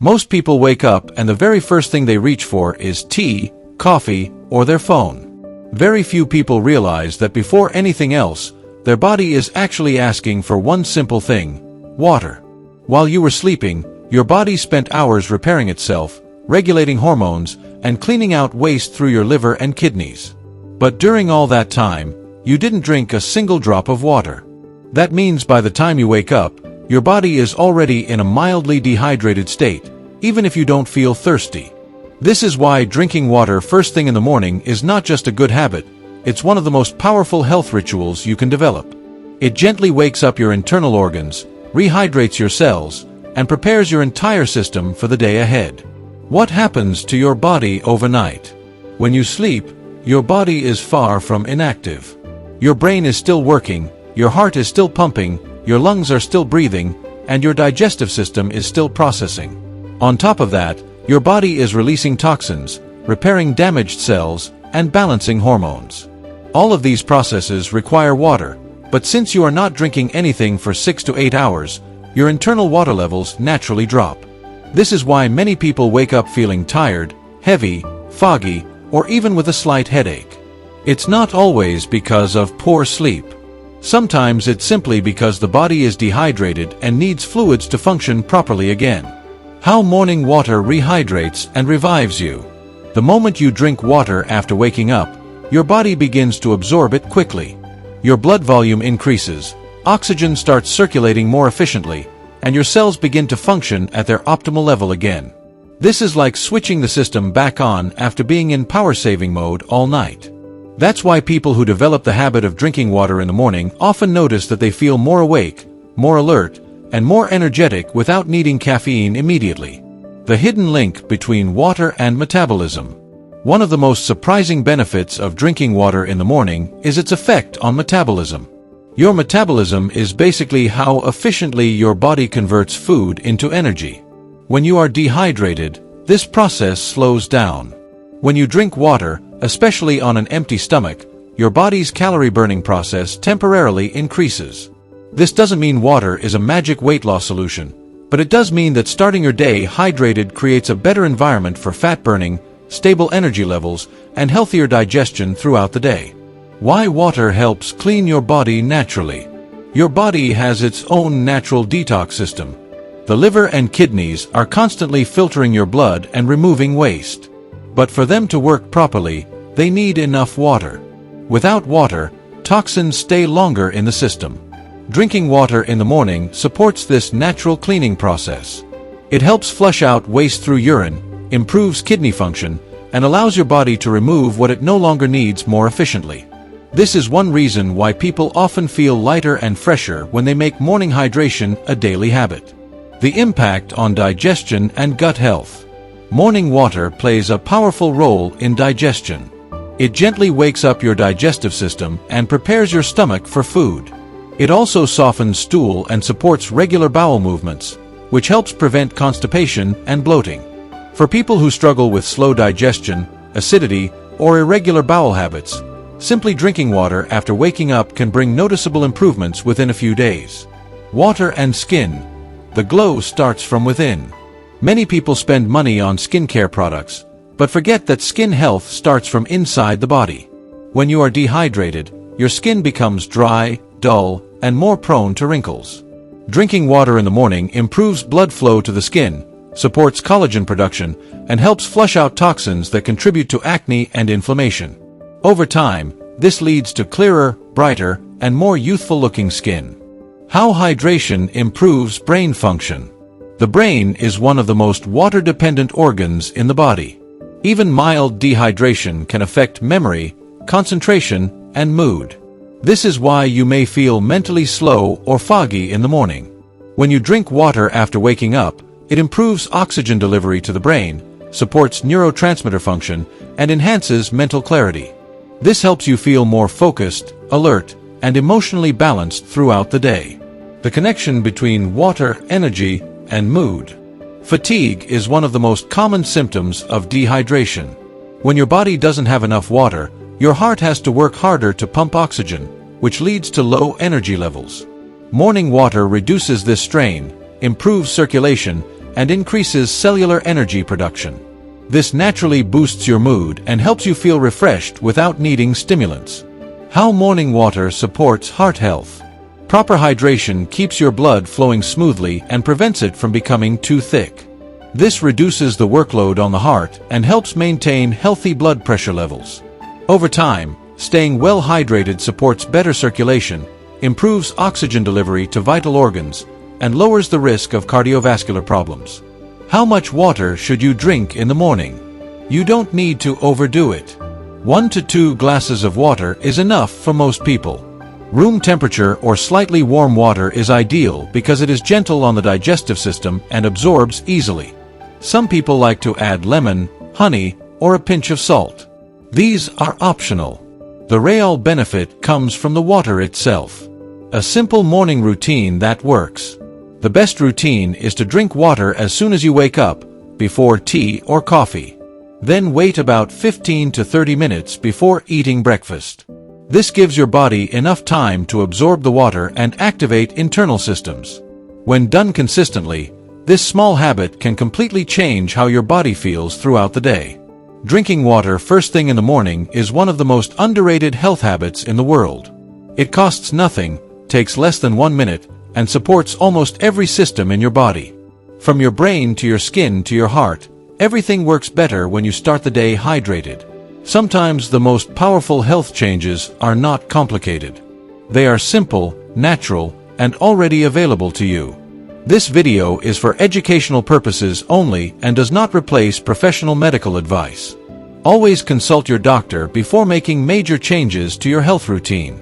Most people wake up and the very first thing they reach for is tea, coffee, or their phone. Very few people realize that before anything else, their body is actually asking for one simple thing: water. While you were sleeping, your body spent hours repairing itself, regulating hormones, and cleaning out waste through your liver and kidneys. But during all that time, you didn't drink a single drop of water. That means by the time you wake up, your body is already in a mildly dehydrated state, even if you don't feel thirsty. This is why drinking water first thing in the morning is not just a good habit, it's one of the most powerful health rituals you can develop. It gently wakes up your internal organs, rehydrates your cells, and prepares your entire system for the day ahead. What happens to your body overnight? When you sleep, your body is far from inactive. Your brain is still working, your heart is still pumping, your lungs are still breathing, and your digestive system is still processing. On top of that, your body is releasing toxins, repairing damaged cells, and balancing hormones. All of these processes require water, but since you are not drinking anything for 6 to 8 hours, your internal water levels naturally drop. This is why many people wake up feeling tired, heavy, foggy, or even with a slight headache. It's not always because of poor sleep. Sometimes it's simply because the body is dehydrated and needs fluids to function properly again. How morning water rehydrates and revives you. The moment you drink water after waking up, your body begins to absorb it quickly. Your blood volume increases, oxygen starts circulating more efficiently, and your cells begin to function at their optimal level again. This is like switching the system back on after being in power-saving mode all night. That's why people who develop the habit of drinking water in the morning often notice that they feel more awake, more alert, and more energetic without needing caffeine immediately. The hidden link between water and metabolism. One of the most surprising benefits of drinking water in the morning is its effect on metabolism. Your metabolism is basically how efficiently your body converts food into energy. When you are dehydrated, this process slows down. When you drink water, especially on an empty stomach, your body's calorie-burning process temporarily increases. This doesn't mean water is a magic weight loss solution, but it does mean that starting your day hydrated creates a better environment for fat burning, stable energy levels, and healthier digestion throughout the day. Why water helps clean your body naturally. Your body has its own natural detox system. The liver and kidneys are constantly filtering your blood and removing waste. But for them to work properly, they need enough water. Without water, toxins stay longer in the system. Drinking water in the morning supports this natural cleaning process. It helps flush out waste through urine, improves kidney function, and allows your body to remove what it no longer needs more efficiently. This is one reason why people often feel lighter and fresher when they make morning hydration a daily habit. The impact on digestion and gut health. Morning water plays a powerful role in digestion. It gently wakes up your digestive system and prepares your stomach for food. It also softens stool and supports regular bowel movements, which helps prevent constipation and bloating. For people who struggle with slow digestion, acidity, or irregular bowel habits, simply drinking water after waking up can bring noticeable improvements within a few days. Water and skin. The glow starts from within. Many people spend money on skincare products, but forget that skin health starts from inside the body. When you are dehydrated, your skin becomes dry, dull, and more prone to wrinkles. Drinking water in the morning improves blood flow to the skin, supports collagen production, and helps flush out toxins that contribute to acne and inflammation. Over time, this leads to clearer, brighter, and more youthful-looking skin. How hydration improves brain function. The brain is one of the most water-dependent organs in the body. Even mild dehydration can affect memory, concentration, and mood. This is why you may feel mentally slow or foggy in the morning. When you drink water after waking up, it improves oxygen delivery to the brain, supports neurotransmitter function, and enhances mental clarity. This helps you feel more focused, alert, and emotionally balanced throughout the day. The connection between water, energy, and mood. Fatigue is one of the most common symptoms of dehydration. When your body doesn't have enough water, your heart has to work harder to pump oxygen, which leads to low energy levels. Morning water reduces this strain, improves circulation, and increases cellular energy production. This naturally boosts your mood and helps you feel refreshed without needing stimulants. How morning water supports heart health. Proper hydration keeps your blood flowing smoothly and prevents it from becoming too thick. This reduces the workload on the heart and helps maintain healthy blood pressure levels. Over time, staying well hydrated supports better circulation, improves oxygen delivery to vital organs, and lowers the risk of cardiovascular problems. How much water should you drink in the morning? You don't need to overdo it. 1 to 2 glasses of water is enough for most people. Room temperature or slightly warm water is ideal because it is gentle on the digestive system and absorbs easily. Some people like to add lemon, honey, or a pinch of salt. These are optional. The real benefit comes from the water itself. A simple morning routine that works. The best routine is to drink water as soon as you wake up, before tea or coffee. Then wait about 15 to 30 minutes before eating breakfast. This gives your body enough time to absorb the water and activate internal systems. When done consistently, this small habit can completely change how your body feels throughout the day. Drinking water first thing in the morning is one of the most underrated health habits in the world. It costs nothing, takes less than 1 minute, and supports almost every system in your body. From your brain to your skin to your heart, everything works better when you start the day hydrated. Sometimes the most powerful health changes are not complicated. They are simple, natural, and already available to you. This video is for educational purposes only and does not replace professional medical advice. Always consult your doctor before making major changes to your health routine.